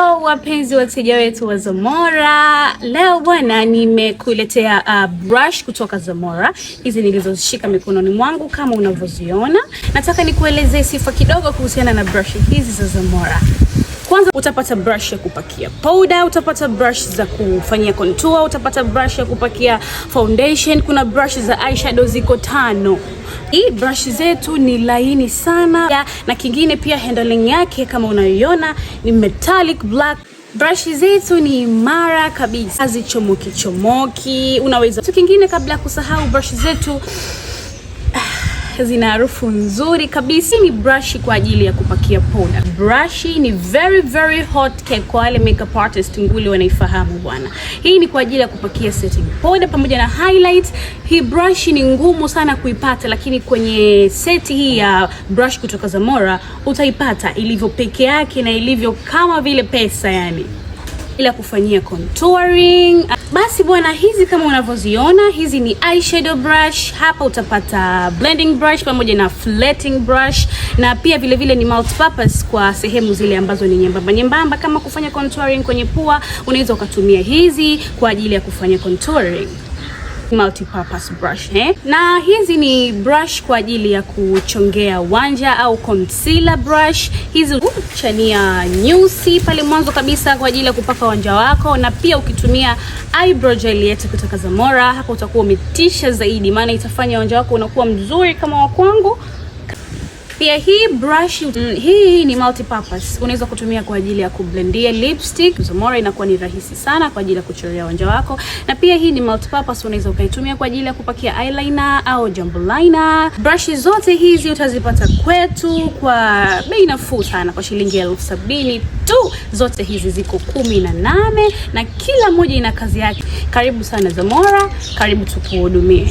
Wapenzi wateja wetu wa Zamora, leo bwana nimekuletea brush kutoka Zamora. Hizi nilizozishika mikononi mwangu kama unavyoziona. Nataka nikuelezee sifa kidogo kuhusiana na brush hizi za Zamora. Kwanza utapata brush ya kupakia powder, utapata brush za kufanyia contour, utapata brush ya kupakia foundation, kuna brush za eyeshadow ziko 5. Hii brush zetu ni laini sana, na kingine pia handling yake kama unayoiona ni metallic black. Brush zetu ni imara kabisa, hazichomoki. Unaweza kitu kingine kabla ya kusahau, brush zetu zina harufu nzuri kabisa. Ni brush kwa ajili ya kupakia powder. Brush ni very hot cake kwa wale makeup artist nguli wanaifahamu bwana. Hii ni kwa ajili ya kupakia setting powder pamoja na highlight. Hii brush ni ngumu sana kuipata, lakini kwenye seti hii ya brush kutoka Zamora utaipata ilivyo peke yake na ilivyo kama vile pesa yani, ila kufanyia contouring. Basi bwana, hizi kama unavyoziona, hizi ni eyeshadow brush. Hapa utapata blending brush pamoja na flatting brush, na pia vile vile ni multipurpose kwa sehemu zile ambazo ni nyembamba kama kufanya contouring kwenye pua, unaweza ukatumia hizi kwa ajili ya kufanya contouring. Multipurpose brush na hizi ni brush kwa ajili ya kuchongea wanja au concealer brush. Hizi chania nyusi pale mwanzo kabisa kwa ajili ya kupaka wanja wako, na pia ukitumia eyebrow gel yetu kutoka Zamora, hapo utakuwa umetisha zaidi, maana itafanya wanja wako unakuwa mzuri kama wa kwangu. Pia hii brush hii ni multipurpose. Unaweza kutumia kwa ajili ya kublendia lipstick. Zamora inakuwa ni rahisi sana kwa ajili ya kuchorea wanja wako. Na pia hii ni multipurpose, unaweza ukaitumia kwa ajili ya kupakia eyeliner au jumbo liner. Brush zote hizi utazipata kwetu kwa bei nafuu sana, kwa shilingi 70,000 tu. Zote hizi ziko 18 na kila moja ina kazi yake. Karibu sana Zamora, karibu tukuhudumie.